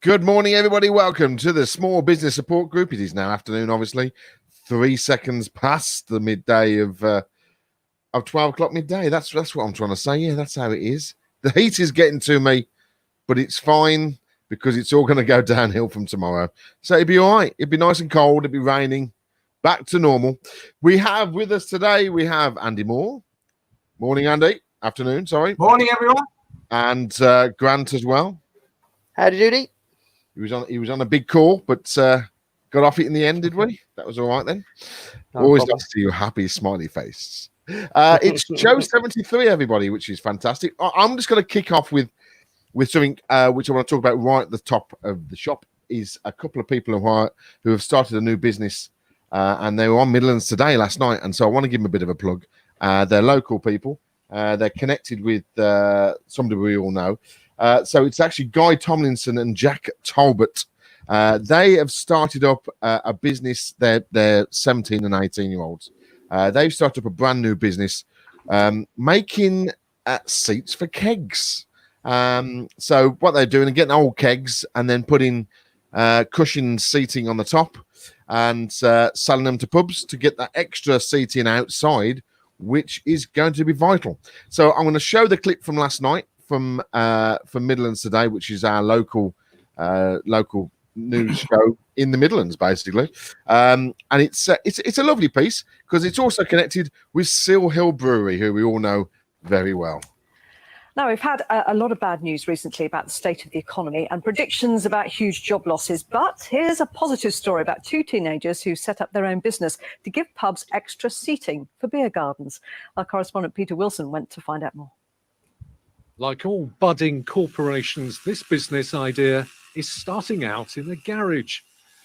Good morning, everybody. Welcome to the Small Business Support Group. It is now afternoon, obviously. 3 seconds past the midday of 12 o'clock midday. That's what I'm trying to say. Yeah, that's how it is. The heat is getting to me, but it's fine because it's all going to go downhill from tomorrow. So it'd be all right. It'd be nice and cold. It'd be raining. Back to normal. We have with us today, we have Andy Moore. Morning, Andy. Afternoon, sorry. Morning, everyone. And Grant as well. Howdy doody. He was on a big call, but got off it in the end, did we? That was all right then. No Always problem. nice to see your happy, smiley face. It's show 73, everybody, which is fantastic. I'm just going to kick off with something which I want to talk about right at the top of the shop. Is a couple of people who have started a new business, and they were on Midlands today last night, and so I want to give them a bit of a plug. They're local people. They're connected with somebody we all know. So it's actually Guy Tomlinson and Jack Talbot. They have started up a business. They're 17 and 18-year-olds. They've started up a brand new business making seats for kegs. So what they're doing is getting old kegs and then putting cushioned seating on the top and selling them to pubs to get that extra seating outside, which is going to be vital. So I'm going to show the clip from last night from Midlands Today, which is our local news show in the Midlands, basically. And it's a lovely piece because it's also connected with Seal Hill Brewery, who we all know very well. Now, we've had a lot of bad news recently about the state of the economy and predictions about huge job losses. But here's a positive story about two teenagers who set up their own business to give pubs extra seating for beer gardens. Our correspondent Peter Wilson went to find out more. Like all budding corporations, this business idea is starting out in a garage.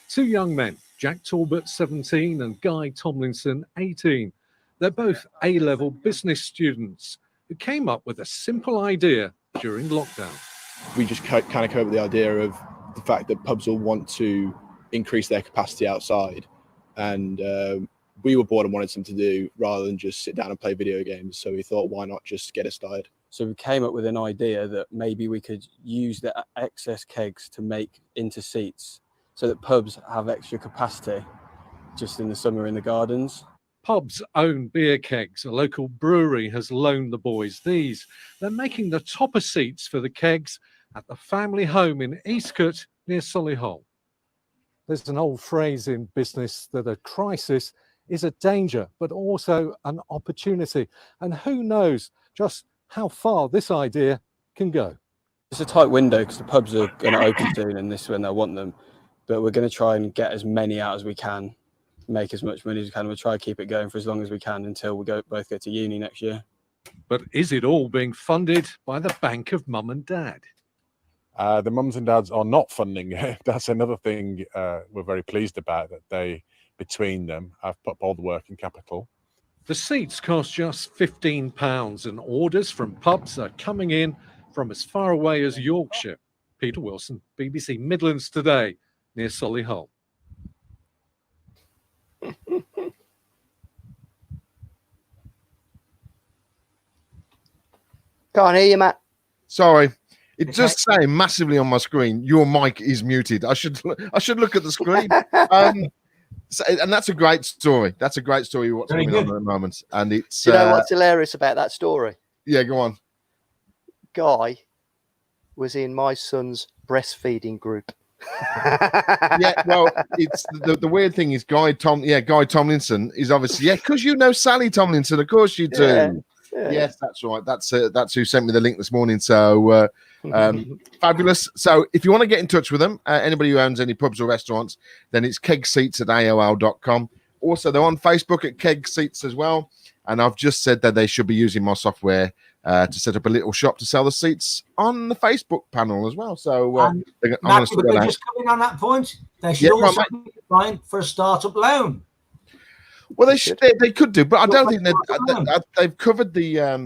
Two young men, Jack Talbot, 17, and Guy Tomlinson, 18. They're both A-level business students who came up with a simple idea during lockdown. We just kind of came up with the idea of the fact that pubs will want to increase their capacity outside. And we were bored and wanted something to do rather than just sit down and play video games. So we thought, why not just get it started? So we came up with an idea that maybe we could use the excess kegs to make into seats so that pubs have extra capacity just in the summer in the gardens. Pubs own beer kegs. A local brewery has loaned the boys these. They're making the topper seats for the kegs at the family home in Eastcote near Solihull. There's an old phrase in business that a crisis is a danger, but also an opportunity. And who knows just how far this idea can go. It's a tight window because the pubs are going to open soon and this is when they'll want them. But we're going to try and get as many out as we can, make as much money as we can. We'll try to keep it going for as long as we can until we both go to uni next year. But is it all being funded by the bank of mum and dad? The mums and dads are not funding it. That's another thing we're very pleased about, that they, between them, have put up all the working capital. The seats cost just £15 and orders from pubs are coming in from as far away as Yorkshire. Peter Wilson, BBC Midlands Today, near Solihull. Can't hear you, Matt. Sorry. It does say massively on my screen, your mic is muted. I should look at the screen. And that's a great story. That's a great story. What's going on at the moment? And it's. Do you know what's hilarious about that story? Yeah, go on. Guy was in my son's breastfeeding group. Yeah, well, it's the weird thing is Guy Tomlinson is obviously because you know Sally Tomlinson, of course you do. Yeah. Yes, that's right. That's who sent me the link this morning. So fabulous. So if you want to get in touch with them, anybody who owns any pubs or restaurants, then it's kegseats@aol.com. Also, they're on Facebook at Keg Seats as well. And I've just said that they should be using my software to set up a little shop to sell the seats on the Facebook panel as well. So Matt, just coming on that point, they should also be applying for a startup loan. Well, they could do, but I don't think they've covered the. I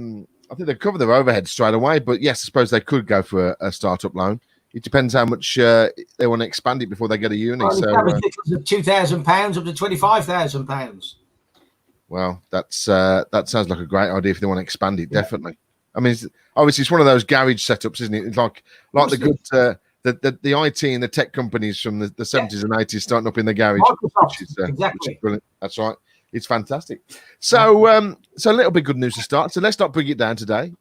think they've covered their overhead straight away. But yes, I suppose they could go for a startup loan. It depends how much they want to expand it before they get a uni. Well, so £2,000 up to £25,000. Well, that sounds like a great idea if they want to expand it. Definitely. I mean, obviously, it's one of those garage setups, isn't it? It's like the good the IT and the tech companies from the 70s and 80s starting up in the garage. Microsoft, Which is exactly. brilliant. That's right. It's fantastic. So, so a little bit good news to start. So let's not bring it down today.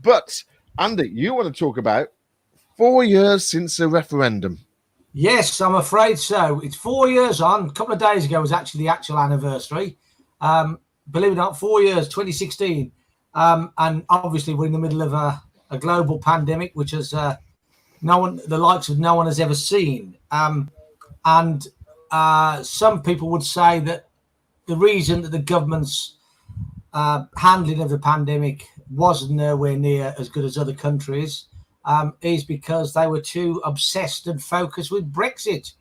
But Andy, you want to talk about 4 years since the referendum? Yes, I'm afraid so. It's 4 years on. A couple of days ago was actually the actual anniversary. Believe it or not, 4 years, 2016. And obviously we're in the middle of a global pandemic, which has the likes of no one has ever seen. And some people would say that the reason that the government's handling of the pandemic wasn't nowhere near as good as other countries is because they were too obsessed and focused with Brexit.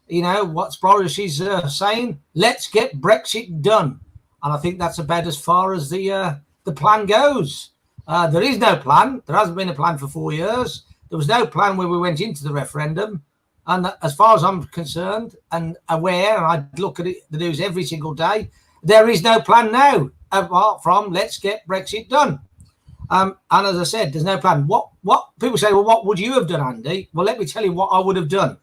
You know, what's Boris is saying? Let's get Brexit done. And I think that's about as far as the plan goes. There is no plan. There hasn't been a plan for 4 years. There was no plan when we went into the referendum. And as far as I'm concerned and aware, and I look at the news every single day, there is no plan now apart from let's get Brexit done. And as I said, there's no plan. What people say, well, what would you have done, Andy? Well, let me tell you what I would have done.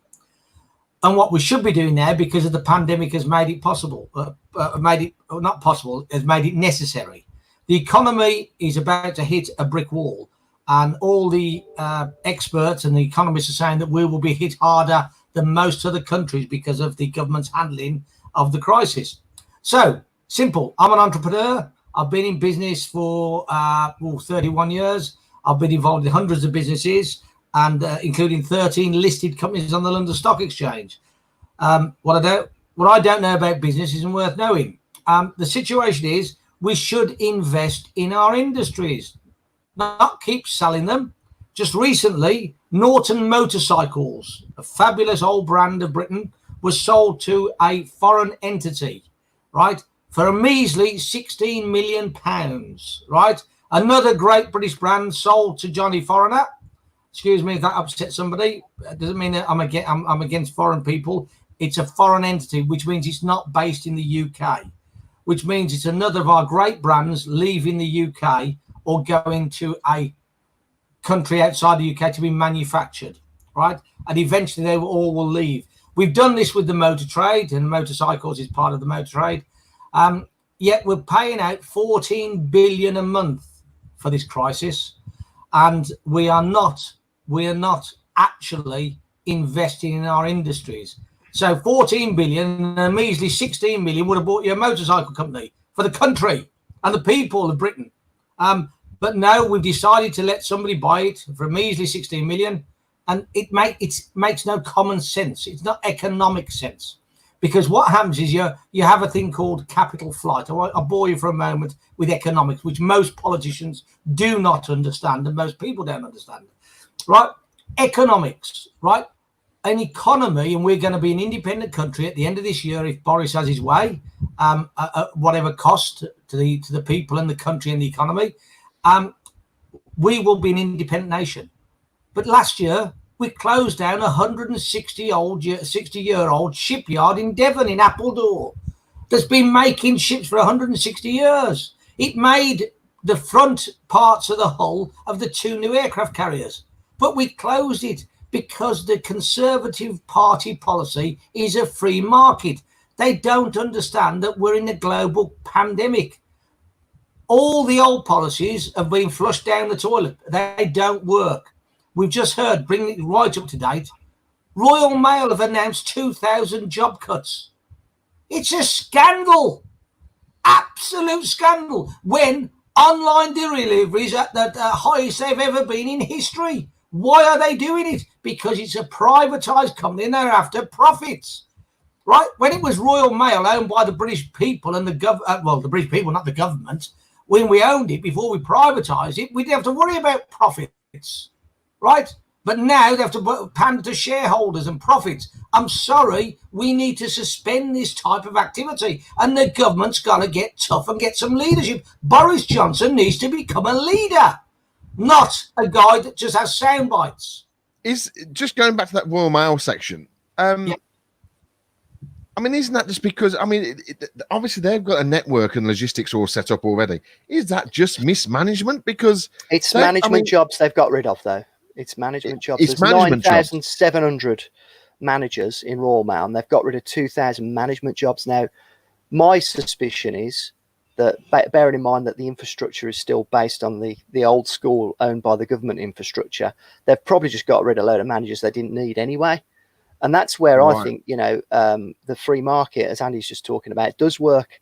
And what we should be doing now, because of the pandemic, has made it possible, has made it necessary. The economy is about to hit a brick wall. And all the experts and the economists are saying that we will be hit harder than most other countries because of the government's handling of the crisis. So, simple. I'm an entrepreneur. I've been in business for 31 years. I've been involved in hundreds of businesses, and including 13 listed companies on the London Stock Exchange. What I don't know about business isn't worth knowing. The situation is we should invest in our industries, not keep selling them. Just recently, Norton Motorcycles, a fabulous old brand of Britain, was sold to a foreign entity, right, for a measly £16 million, right? Another great British brand sold to Johnny Foreigner. Excuse me if that upsets somebody. It doesn't mean that I'm against foreign people. It's a foreign entity, which means it's not based in the UK, which means it's another of our great brands leaving the UK or going to a country outside the UK to be manufactured, right? And eventually they all will leave. We've done this with the motor trade, and motorcycles is part of the motor trade. Yet we're paying out 14 billion a month for this crisis, and we are not actually investing in our industries. So 14 billion and a measly 16 million would have bought you a motorcycle company for the country and the people of Britain. But no, we've decided to let somebody buy it for a measly 16 million, and it makes no common sense. It's not economic sense, because what happens is you have a thing called capital flight. I'll bore you for a moment with economics, which most politicians do not understand and most people don't understand, right? Economics, right? An economy, and we're going to be an independent country at the end of this year if Boris has his way, whatever cost to the people and the country and the economy. We will be an independent nation. But last year, we closed down a 60-year-old shipyard in Devon, in Appledore, that's been making ships for 160 years. It made the front parts of the hull of the 2 new aircraft carriers. But we closed it because the Conservative Party policy is a free market. They don't understand that we're in a global pandemic. All the old policies have been flushed down the toilet. They don't work. We've just heard, bringing it right up to date, Royal Mail have announced 2,000 job cuts. It's a scandal, absolute scandal, when online deliveries at the highest they've ever been in history. Why are they doing it? Because it's a privatised company and they're after profits. Right? When it was Royal Mail owned by the British people and the the British people, not the government, when we owned it before we privatised it, we didn't have to worry about profits. Right? But now they have to pander to shareholders and profits. I'm sorry, we need to suspend this type of activity, and the government's got to get tough and get some leadership. Boris Johnson needs to become a leader, not a guy that just has sound bites. Is just going back to that Royal Mail section. Yeah. I mean, isn't that just because? I mean, obviously they've got a network and logistics all set up already. Is that just mismanagement? Because It's they- management I mean, jobs they've got rid of, though. It's management jobs. it's There's management jobs. 9,700 managers in Royal Mail, and they've got rid of 2,000 management jobs. Now, my suspicion is that, bearing in mind that the infrastructure is still based on the old school owned by the government infrastructure, they've probably just got rid of a load of managers they didn't need anyway. And that's where I Right. think, the free market, as Andy's just talking about, does work,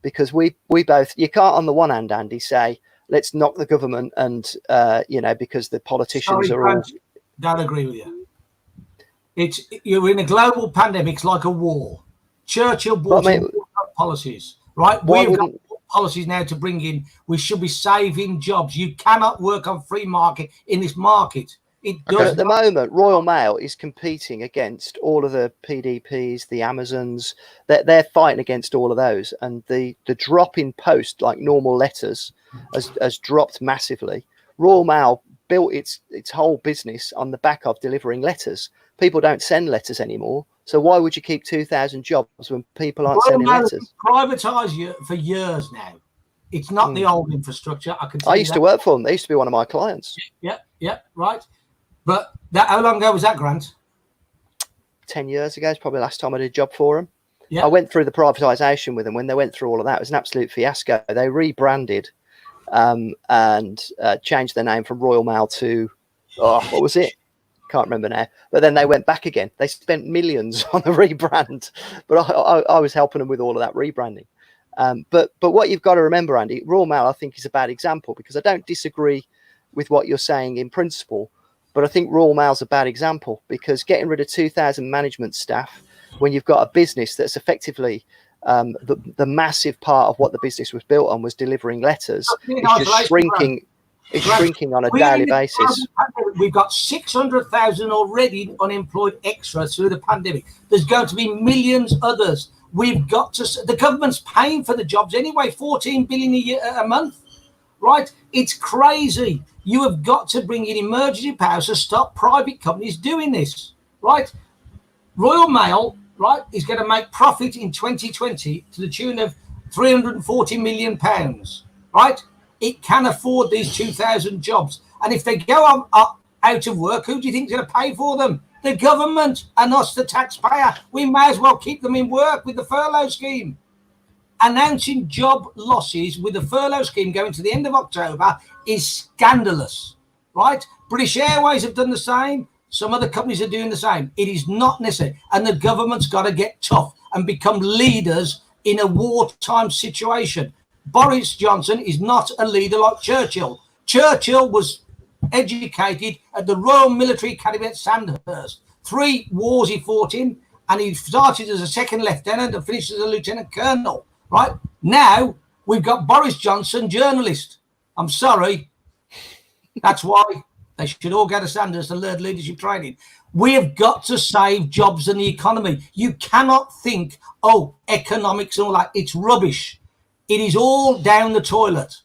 because we both, you can't on the one hand, Andy, say, let's knock the government and, because the politicians Sorry, are all... Grant, don't agree with you. You're in a global pandemic. It's like a war. Churchill brought in policies, right? We've got policies now to bring in. We should be saving jobs. You cannot work on free market in this market. But at the moment, Royal Mail is competing against all of the PDPs, the Amazons. They're fighting against all of those, and the drop in post, like normal letters, has dropped massively. Royal Mail built its whole business on the back of delivering letters. People don't send letters anymore, so why would you keep 2,000 jobs when people aren't sending letters? Privatised for years now. It's not the old infrastructure. I used to work for them. They used to be one of my clients. Yeah, right. But how long ago was that, Grant? 10 years ago is probably the last time I did a job for them. Yeah. I went through the privatisation with them. When they went through all of that, it was an absolute fiasco. They rebranded and changed their name from Royal Mail to, what was it? Can't remember now. But then they went back again. They spent millions on the rebrand. But I was helping them with all of that rebranding. But what you've got to remember, Andy, Royal Mail, I think, is a bad example, because I don't disagree with what you're saying in principle. But I think Royal Mail's a bad example, because getting rid of 2,000 management staff when you've got a business that's effectively the massive part of what the business was built on was delivering letters, is just shrinking. It's shrinking on a daily basis. We've got 600,000 already unemployed extras through the pandemic. There's going to be millions others. We've got to. The government's paying for the jobs anyway. 14 billion a month, right? It's crazy. You have got to bring in emergency powers to stop private companies doing this, right? Royal Mail, right, is going to make profit in 2020 to the tune of £340 million, right? It can afford these 2,000 jobs. And if they go out of work, who do you think is going to pay for them? The government and us, the taxpayer. We may as well keep them in work with the furlough scheme. Announcing job losses with the furlough scheme going to the end of October is scandalous, right? British Airways have done the same. Some other companies are doing the same. It is not necessary. And the government's got to get tough and become leaders in a wartime situation. Boris Johnson is not a leader like Churchill. Churchill was educated at the Royal Military Academy at Sandhurst. 3 wars he fought in, and he started as a second lieutenant and finished as a lieutenant colonel. Right now, we've got Boris Johnson, journalist. I'm sorry. That's why they should all go to Sandhurst and learn leadership training. We have got to save jobs and the economy. You cannot think, economics and all that. It's rubbish. It is all down the toilet.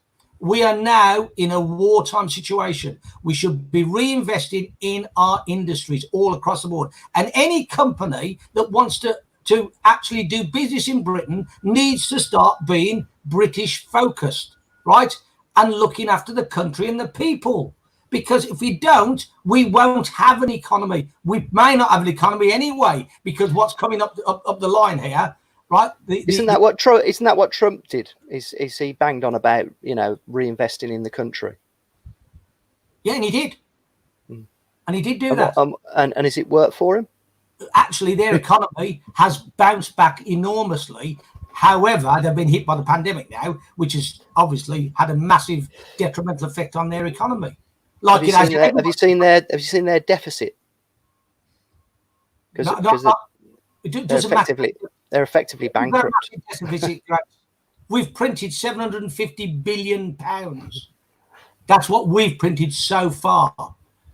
We are now in a wartime situation. We should be reinvesting in our industries all across the board. And any company that wants to actually do business in Britain needs to start being British focused, right? And looking after the country and the people. Because if we don't, we won't have an economy. We may not have an economy anyway, because what's coming up the line here, right? Isn't that what Trump did? Is he banged on about, reinvesting in the country? Yeah, and he did. And he did do that. And has it worked for him? Actually, their economy has bounced back enormously. However, they've been hit by the pandemic now, which has obviously had a massive detrimental effect on their economy. Like have you seen their deficit? Because they're effectively bankrupt. We've printed £750 billion. That's what we've printed so far,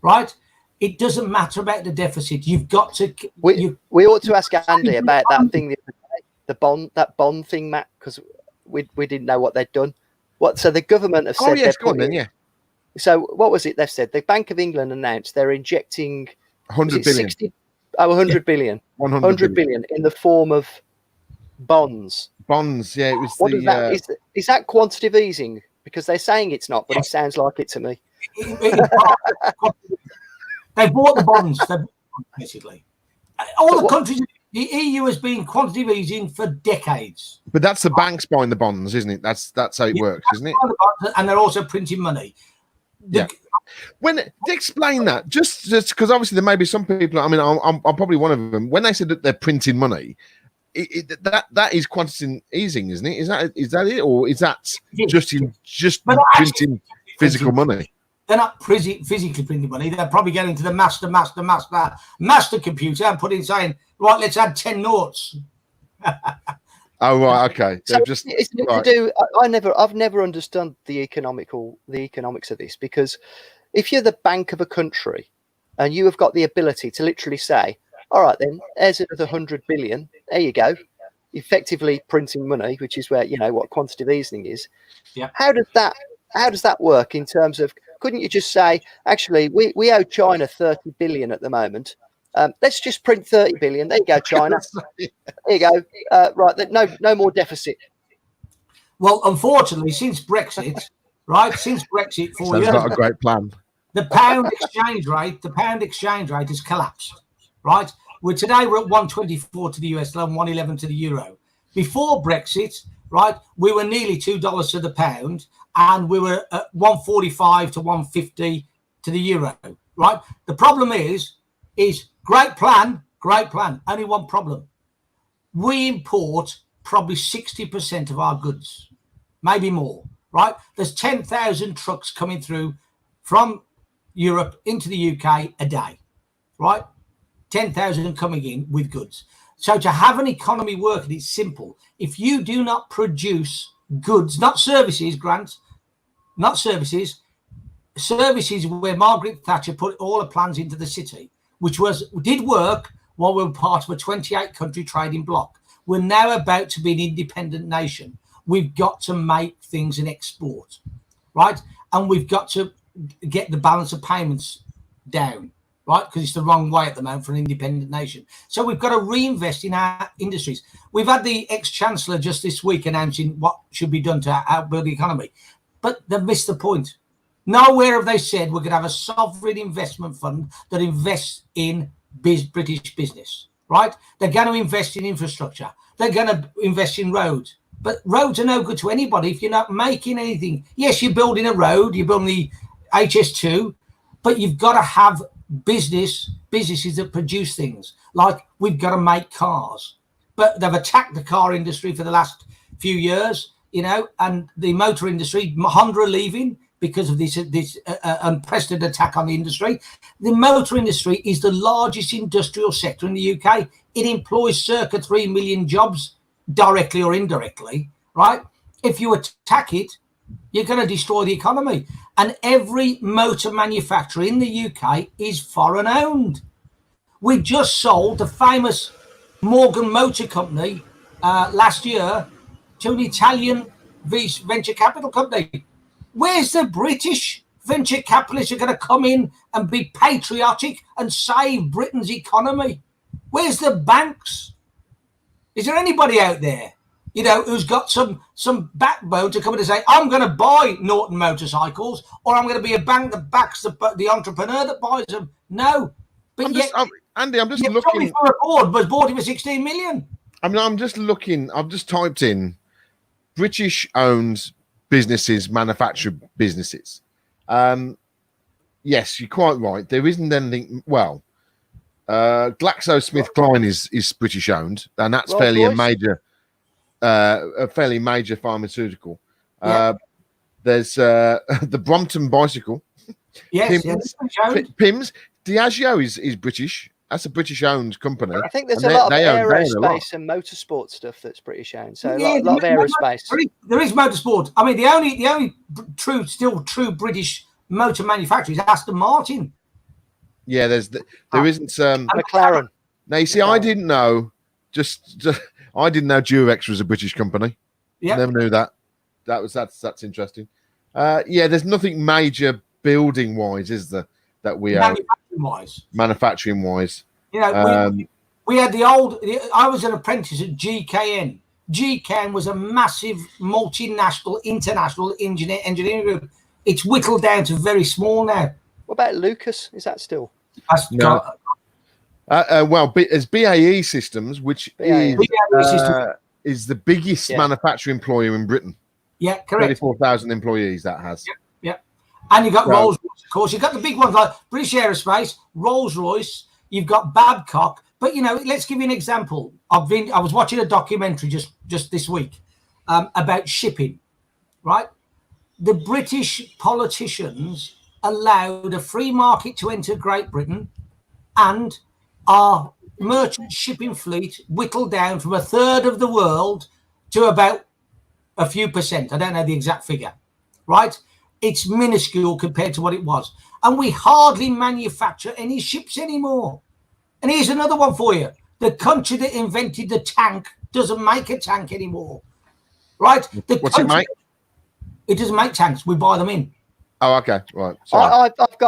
right? It doesn't matter about the deficit. You've got to. We ought to ask Andy about that thing, the bond thing, Matt, because we didn't know what they'd done. So the government have said. Oh yes, go on then, yeah. So what was it they've said? The Bank of England announced they're injecting 100 billion. 100 billion. 100 billion in the form of Bonds. Bonds. Yeah, it was What is that? Is that quantitative easing? Because they're saying it's not, but it sounds like it to me. They bought the bonds. Basically, all the countries. The EU has been quantitative easing for decades. But that's the banks buying the bonds, isn't it? That's how it works, isn't it? And they're also printing money. Explain that, just because obviously there may be some people. I mean, I'm probably one of them. When they said that they're printing money, that is quantitative easing, isn't it? Is that it, or is that just printing physical money? They're not physically printing money. They're probably getting to the master computer and putting saying, right, let's add 10 noughts. Oh right, okay. So just to do. I've never understood the economics of this, because if you're the bank of a country and you have got the ability to literally say, all right, then there's another 100 billion. There you go, effectively printing money, which is where what quantitative easing is. Yeah. How does that work in terms of? Couldn't you just say, actually, we owe China 30 billion at the moment. Let's just print 30 billion. There you go, China. There you go. Right, no more deficit. Well, unfortunately, since Brexit, 4 years ago, not a great plan. The pound exchange rate has collapsed. Right, we're at 124 to the US dollar and 111 to the euro. Before Brexit, right, we were nearly $2 to the pound, and we were at 145 to 150 to the euro. Right, the problem is great plan. Only one problem: we import probably 60% of our goods, maybe more. Right, there's 10,000 trucks coming through from Europe into the UK a day. Right, 10,000 coming in with goods. So to have an economy working, it's simple. If you do not produce goods, not services, Grant, not services, services where Margaret Thatcher put all the plans into the city, which did work while we were part of a 28-country trading bloc. We're now about to be an independent nation. We've got to make things and export, right? And we've got to get the balance of payments down, right? Because it's the wrong way at the moment for an independent nation. So we've got to reinvest in our industries. We've had the ex-chancellor just this week announcing what should be done to outbuild the economy, but they've missed the point. Nowhere have they said we're going to have a sovereign investment fund that invests in British business, right? They're going to invest in infrastructure. They're going to invest in roads. But roads are no good to anybody if you're not making anything. Yes, you're building a road, you're building the HS2, but you've got to have businesses that produce things. Like we've got to make cars. But they've attacked the car industry for the last few years, and the motor industry, Honda are leaving because of this unprecedented attack on the industry. The motor industry is the largest industrial sector in the UK. It employs circa 3 million jobs, directly or indirectly, right? If you attack it, you're going to destroy the economy. And every motor manufacturer in the UK is foreign owned. We just sold the famous Morgan Motor Company last year to an Italian venture capital company. Where's the British venture capitalists who are going to come in and be patriotic and save Britain's economy? Where's the banks? Is there anybody out there, who's got some backbone to come in and say, I'm going to buy Norton motorcycles, or I'm going to be a bank that backs the entrepreneur that buys them? No. But Andy, I'm just looking. For a board, but bought it for 16 million. I mean, I'm just looking. I've just typed in British-owned businesses, manufactured businesses. Yes, you're quite right. There isn't anything. Well, GlaxoSmithKline is British-owned, and that's fairly major pharmaceutical. Yeah. There's the Brompton bicycle. Yes, Pims. Diageo is British. That's a British-owned company. I think there's a lot of aerospace and motorsport stuff that's British-owned. So a lot of aerospace. There is motorsport. I mean, the only true British motor manufacturer is Aston Martin. Yeah, there isn't McLaren. Now you see, I didn't know. I didn't know Durex was a British company. Yeah, never knew that. That's interesting. Yeah, there's nothing major building wise, is there? That we own manufacturing wise. We had I was an apprentice at GKN. GChem was a massive multinational, international engineering group. It's whittled down to very small now. What about Lucas? Is that still? No. Well, as BAE Systems, which BAE. is the biggest manufacturing employer in Britain. Yeah, correct. 34,000 employees that has. Yeah. And you've got Rolls-Royce, of course. You've got the big ones like British Aerospace, Rolls-Royce. You've got Babcock. But, you know, let's give you an example. I was watching a documentary just this week about shipping, right? The British politicians allowed a free market to enter Great Britain, and our merchant shipping fleet whittled down from a third of the world to about a few percent. I don't know the exact figure, right? It's minuscule compared to what it was. And we hardly manufacture any ships anymore. And here's another one for you. The country that invented the tank doesn't make a tank anymore, right? What's it make? It doesn't make tanks. We buy them in. Oh, okay, right. Sorry. I've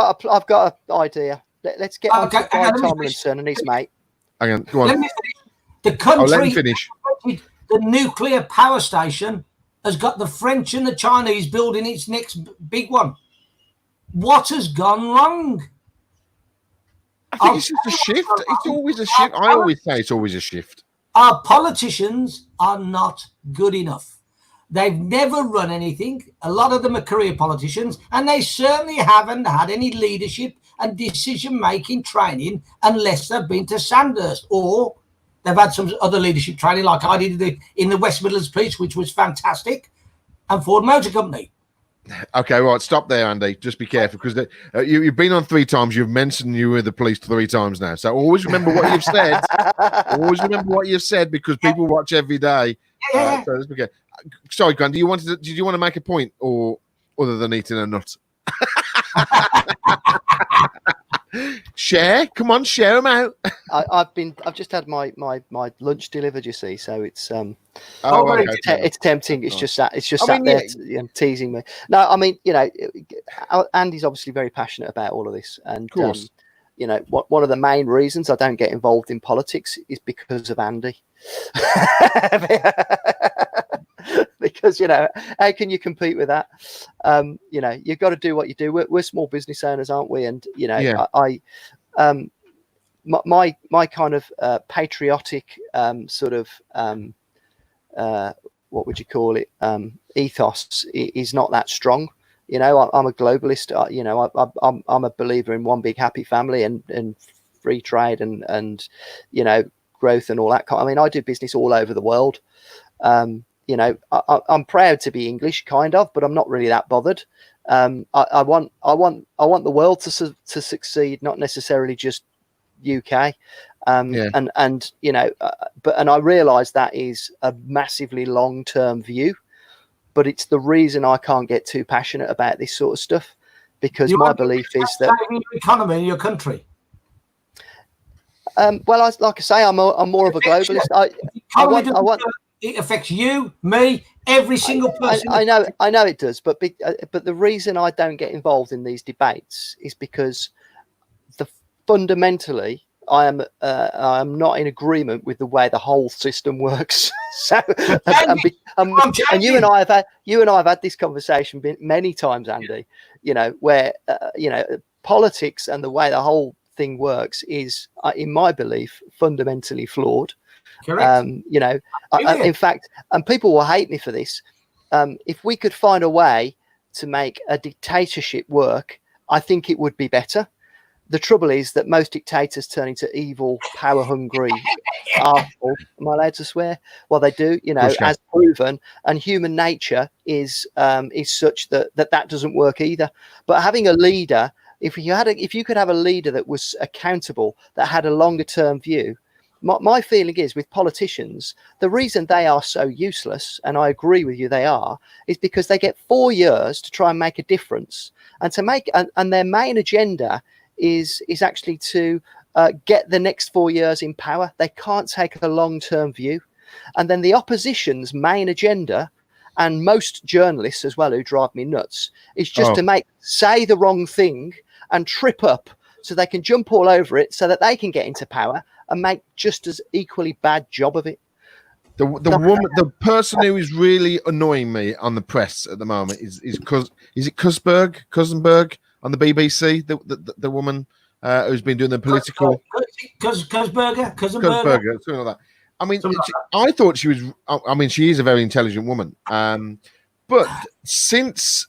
got an idea. Let's get on to Guy Tomlinson and his mate. Hang on, go on. Let me finish. The country let me finish. The nuclear power station has got the French and the Chinese building its next big one. What has gone wrong? I think it's just a shift. It's always a shift. I always say it's always a shift. Our politicians are not good enough. They've never run anything. A lot of them are career politicians, and they certainly haven't had any leadership and decision-making training unless they've been to Sandhurst, or they've had some other leadership training like I did in the West Midlands Police, which was fantastic, and Ford Motor Company. Okay, right, stop there, Andy. Just be careful, because you've been on 3 times. You've mentioned you were the police 3 times now. So always remember what you've said. Always remember what you've said, because people watch every day. So let's begin. Sorry, Grant, did you want to make a point, or other than eating a nut? Share, come on, share them out. I've just had my lunch delivered, you see, so it's it's tempting. It's just that sat there teasing me. No, I mean, you know, Andy's obviously very passionate about all of this, and you know, one of the main reasons I don't get involved in politics is because of Andy. Because, you know, how can you compete with that? You know, you've got to do what you do. We're small business owners, aren't we? And, you know, my kind of patriotic sort of what would you call it, ethos is not that strong. You know, I'm a globalist. You know, I'm a believer in one big happy family and free trade and you know, growth and all that. I mean, I do business all over the world. You know, I'm proud to be English, kind of, but I'm not really that bothered. I want the world to succeed, not necessarily just UK. And you know, and I realise that is a massively long-term view, but it's the reason I can't get too passionate about this sort of stuff, because my belief is that your economy in your country. Well, like I say, I'm more of a globalist. I want. It affects you, me, every single person. I know it does, but the reason I don't get involved in these debates is because fundamentally I am not in agreement with the way the whole system works. So, and you and I have had this conversation many times, Andy. You know, where you know, politics and the way the whole thing works is, in my belief, fundamentally flawed. Correct. You know, in fact, and people will hate me for this. If we could find a way to make a dictatorship work, I think it would be better. The trouble is that most dictators turn into evil, power-hungry arseholes. Am I allowed to swear? Well, they do, you know, as proven. And human nature is such that doesn't work either. But having a leader, if you could have a leader that was accountable, that had a longer-term view. My feeling is with politicians, the reason they are so useless, and I agree with you, they are, is because they get 4 years to try and make a difference, and their main agenda is actually to get the next 4 years in power. They can't take a long-term view, and then the opposition's main agenda, and most journalists as well who drive me nuts, is just to say the wrong thing and trip up so they can jump all over it so that they can get into power and make just as equally bad job of it. The woman, the person who is really annoying me on the press at the moment is it Cousenberg on the BBC, the woman who's been doing the political Cousenberger, something like that. I mean, I thought she was. I mean, she is a very intelligent woman. But since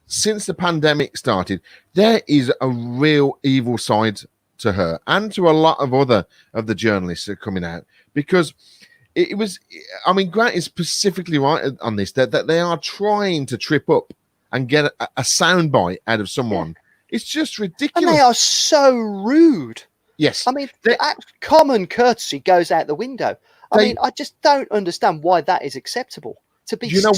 the pandemic started, there is a real evil side to her and to a lot of other of the journalists that are coming out, because it was. I mean, Grant is specifically right on this, that they are trying to trip up and get a soundbite out of someone. Yeah. It's just ridiculous. And they are so rude. Yes. I mean, common courtesy goes out the window. I mean, I just don't understand why that is acceptable. To be Do you know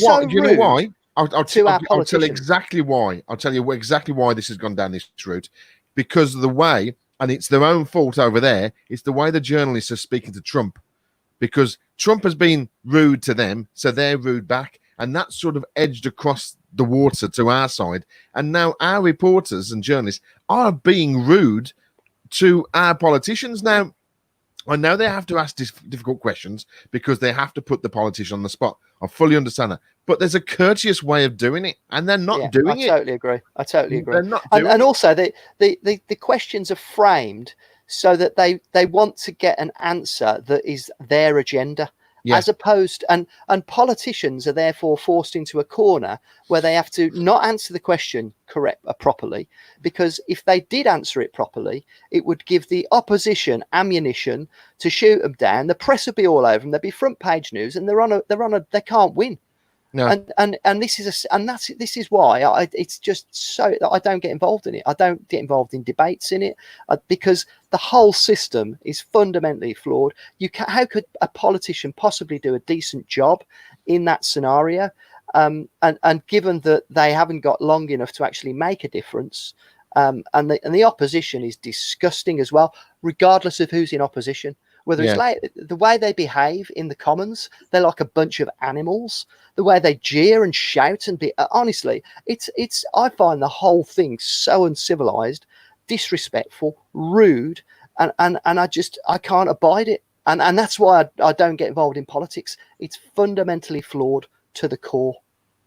why? I'll tell exactly why. I'll tell you exactly why this has gone down this route. Because of the way, and it's their own fault over there, it's the way the journalists are speaking to Trump. Because Trump has been rude to them, so they're rude back. And that's sort of edged across the water to our side. And now our reporters and journalists are being rude to our politicians. Now, I know they have to ask difficult questions because they have to put the politician on the spot. I fully understand that. But there's a courteous way of doing it, and they're not doing it. I totally agree. They're not doing it. And also, the questions are framed so that they want to get an answer that is their agenda. Yeah. As opposed, and politicians are therefore forced into a corner where they have to not answer the question properly, because if they did answer it properly, it would give the opposition ammunition to shoot them down. The press would be all over them. There'd be front page news, and they can't win. No. And this is why it's just so that I don't get involved in it. I don't get involved in debates in it because the whole system is fundamentally flawed. How could a politician possibly do a decent job in that scenario? And given that they haven't got long enough to actually make a difference, and the opposition is disgusting as well, regardless of who's in opposition. Whether it's like the way they behave in the Commons, they're like a bunch of animals. The way they jeer and shout and be honestly, I find the whole thing so uncivilized, disrespectful, rude, and I can't abide it. And that's why I don't get involved in politics. It's fundamentally flawed to the core.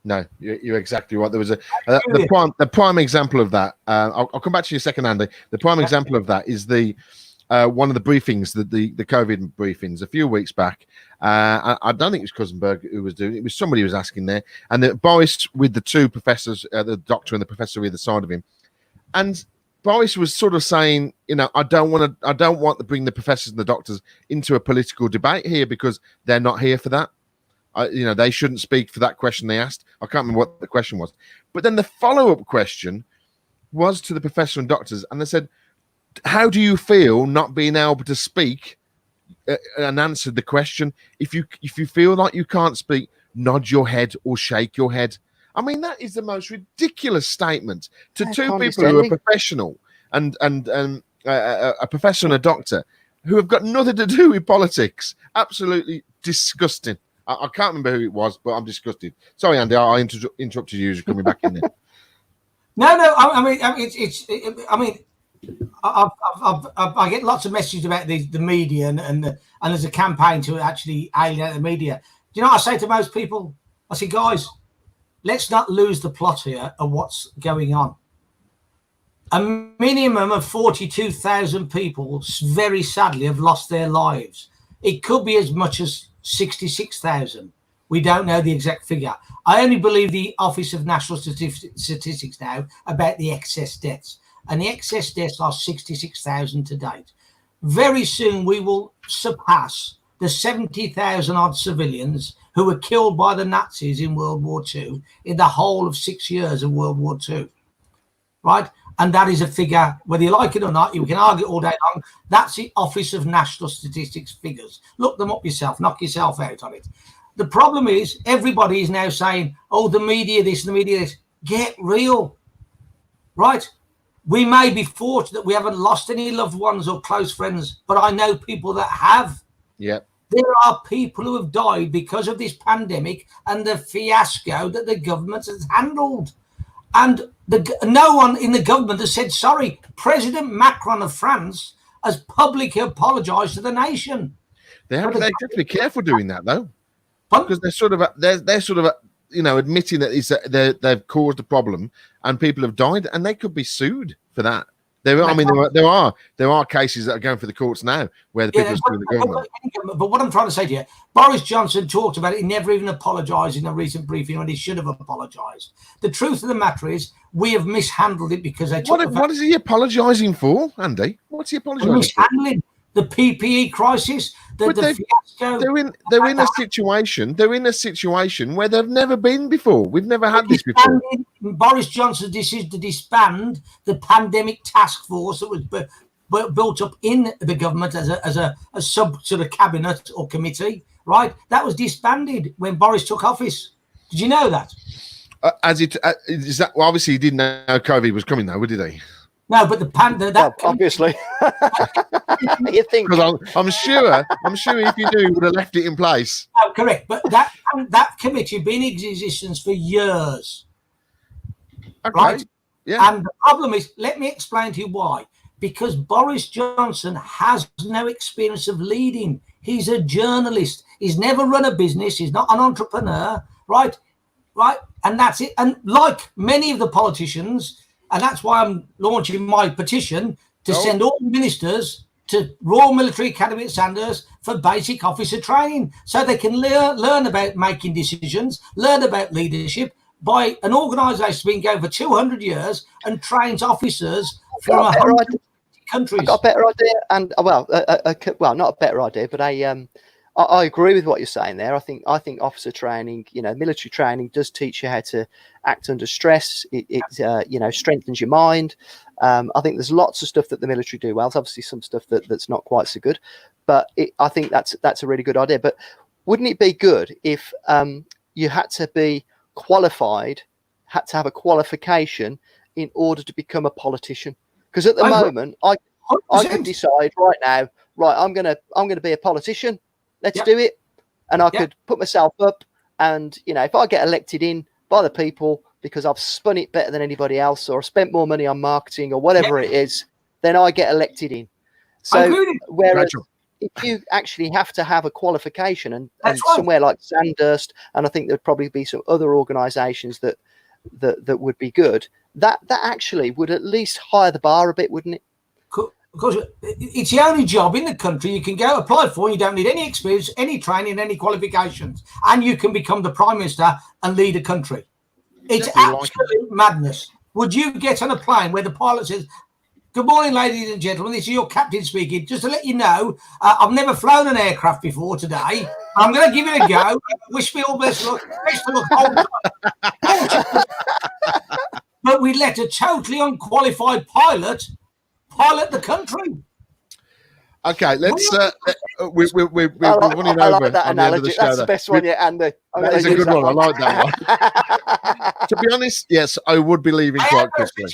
No, you're exactly right. There was the prime example of that. I'll come back to you a second, Andy. The prime example of that is one of the briefings, the COVID briefings a few weeks back. I don't think it was Cousenberg who was doing it. It was somebody who was asking there. And Boris with the two professors, the doctor and the professor either side of him. And Boris was sort of saying, I don't want to bring the professors and the doctors into a political debate here because they're not here for that. They shouldn't speak for that question they asked. I can't remember what the question was. But then the follow-up question was to the professor and doctors. And they said, how do you feel not being able to speak and answer the question? If you feel like you can't speak, nod your head or shake your head. I mean, that is the most ridiculous statement to two people who are professional and a professor and a doctor who have got nothing to do with politics. Absolutely disgusting. I can't remember who it was, but I'm disgusted. Sorry, Andy, I interrupted you coming back in there. No. I mean, I get lots of messages about the media and there's a campaign to actually alienate the media. Do you know what I say to most people? I say, guys, let's not lose the plot here of what's going on. A minimum of 42,000 people, very sadly, have lost their lives. It could be as much as 66,000. We don't know the exact figure. I only believe the Office of National Statistics now about the excess deaths. And the excess deaths are 66,000 to date. Very soon we will surpass the 70,000 odd civilians who were killed by the Nazis in World War II in the whole of 6 years of World War II. Right? And that is a figure, whether you like it or not, you can argue all day long. That's the Office of National Statistics figures. Look them up yourself, knock yourself out on it. The problem is everybody is now saying, oh, the media this, the media this. Get real. Right? We may be fortunate that we haven't lost any loved ones or close friends, but I know people that have. Yeah. There are people who have died because of this pandemic and the fiasco that the government has handled. And no one in the government has said sorry. President Macron of France has publicly apologized to the nation. They have to be careful doing that though, Pardon? because they're sort of admitting that they've caused a problem and people have died, and they could be sued for that. There are cases that are going for the courts now where the people are suing the government. But what I'm trying to say to you, Boris Johnson talked about it. He never even apologised in a recent briefing when he should have apologised. The truth of the matter is, we have mishandled it because they took. What is he apologising for, Andy? What's he apologising for? Mishandling the PPE crisis, the fiasco. They're in a situation. They're in a situation where they've never been before. We've never had this before. Boris Johnson's decision to disband the pandemic task force that was built up in the government as a sub sort of cabinet or committee, right? That was disbanded when Boris took office. Did you know that? Obviously he didn't know COVID was coming, though, did he? No, but obviously. You think? Because I'm sure if you knew, he would have left it in place. Oh, correct. But that committee had been in existence for years. Okay. Right? Yeah. And the problem is, let me explain to you why. Because Boris Johnson has no experience of leading. He's a journalist. He's never run a business. He's not an entrepreneur. Right? And that's it. And like many of the politicians, and that's why I'm launching my petition to send all ministers to Royal Military Academy at Sandhurst for basic officer training, so they can learn about making decisions, learn about leadership by an organisation that's been going for 200 years and trains officers from 100 countries. I've got a better idea, and well, not a better idea, but I agree with what you're saying there. I think officer training, military training does teach you how to act under stress. It strengthens your mind. I think there's lots of stuff that the military do well. There's obviously some stuff that's not quite so good, but I think that's a really good idea. But wouldn't it be good if you had to be qualified, had to have a qualification in order to become a politician? Because at the moment, I can decide right now, I'm gonna be a politician. Let's do it. And I could put myself up, and if I get elected in by the people because I've spun it better than anybody else, or spent more money on marketing or whatever it is, then I get elected in. So whereas if you actually have to have a qualification and somewhere like Sandhurst, and I think there'd probably be some other organisations that would be good, that actually would at least higher the bar a bit, wouldn't it? Because it's the only job in the country you can go apply for. You don't need any experience, any training, any qualifications, and you can become the Prime Minister and lead a country. It's absolute madness. Would you get on a plane where the pilot says, "Good morning, ladies and gentlemen, this is your captain speaking. Just to let you know, I've never flown an aircraft before today. I'm going to give it a go. Wish me all best luck. Best of luck." But we let a totally unqualified pilot the country. Okay, let's. We're running over. I like that analogy. That's the best one yet, Andy. That is a good one. I like that one. To be honest, yes, I would be leaving quite quickly.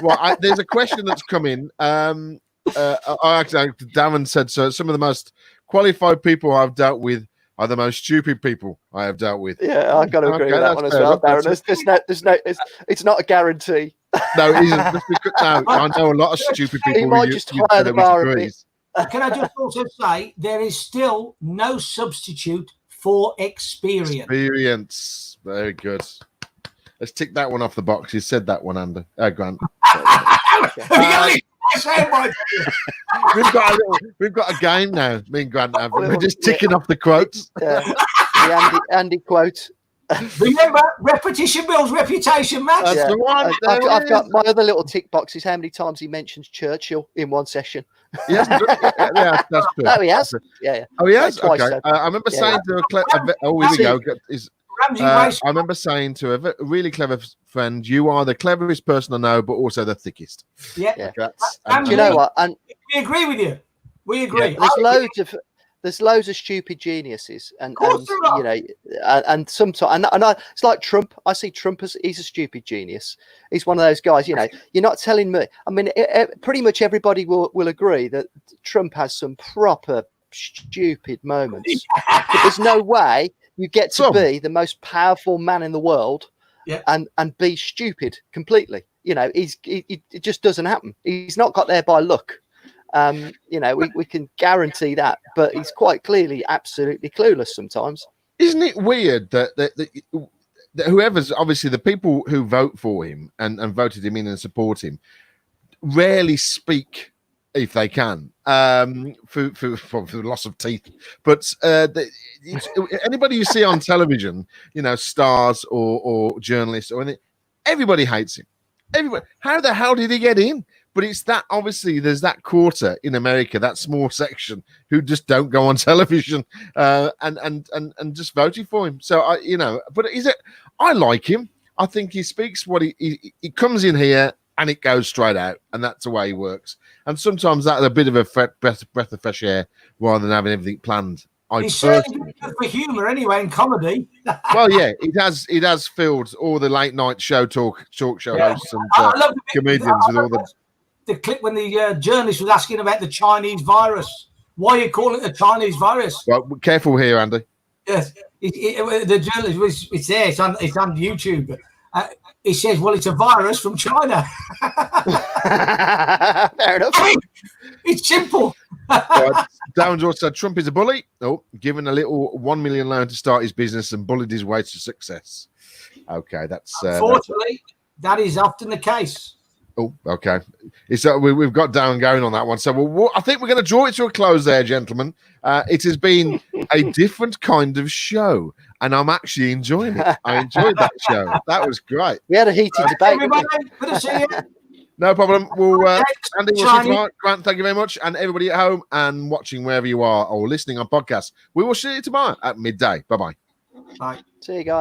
Well, there's a question that's come in. Darren said so. Some of the most qualified people I've dealt with are the most stupid people I have dealt with. Yeah, I've got to agree with that one as well, Darren. It's not a guarantee. No, it isn't. No, I know a lot of stupid people. He might just hire the bar a bit. Can I just also say there is still no substitute for experience. Experience. Very good. Let's tick that one off the box. You said that one, Grant. We've got a game now. Me and Grant have. We're just ticking off the quotes. The Andy quote. Remember, repetition builds reputation, Matt. That's the one. I've got my other little tick box is how many times he mentions Churchill in one session. Yes, yeah, that's true. Oh, he has. Yeah. Oh, he has. Twice, okay. so. I remember saying to here we go. I remember saying to a really clever friend, "You are the cleverest person I know, but also the thickest." Yeah. And do you know what? And we agree with you. We agree. Yeah, there's loads of stupid geniuses, and sometimes, it's like Trump. I see Trump as he's a stupid genius. He's one of those guys. You're not telling me. I mean, pretty much everybody will agree that Trump has some proper stupid moments. But there's no way you get to be the most powerful man in the world, and be stupid completely. It just doesn't happen. He's not got there by luck. You know, we can guarantee that, but he's quite clearly absolutely clueless sometimes. Isn't it weird that whoever's obviously the people who vote for him and voted him in and support him rarely speak if they can for the loss of teeth, but anybody you see on television, you know, stars or journalists or anything, everybody hates him. Everybody, how the hell did he get in? But it's that obviously there's that quarter in America, that small section who just don't go on television and just voted for him. So you know, but I like him. I think he speaks what he comes in here and it goes straight out, and that's the way he works. And sometimes that's a bit of a breath of fresh air rather than having everything planned. He's certainly good for humour anyway, in comedy. Well, yeah, it has filled all the late night talk show hosts and comedians with all the clip when the journalist was asking about the Chinese virus. Why are you calling it a Chinese virus? Well, careful here, Andy. Yes, the journalist it's there. It's on YouTube. He says, "Well, it's a virus from China." Fair enough. It's simple. Right. Darren also said Trump is a bully. Oh, given a little $1 million loan to start his business and bullied his way to success. Okay, that's unfortunately that is often the case. Oh, okay. It's we've got Darren going on that one. So I think we're going to draw it to a close there, gentlemen. It has been a different kind of show, and I'm actually enjoying it. I enjoyed that show. That was great. We had a heated debate. Everybody, good to see you. No problem. We'll Andy, we'll see you tomorrow. Grant, thank you very much. And everybody at home and watching wherever you are or listening on podcasts, we will see you tomorrow at midday. Bye-bye. Bye. See you guys.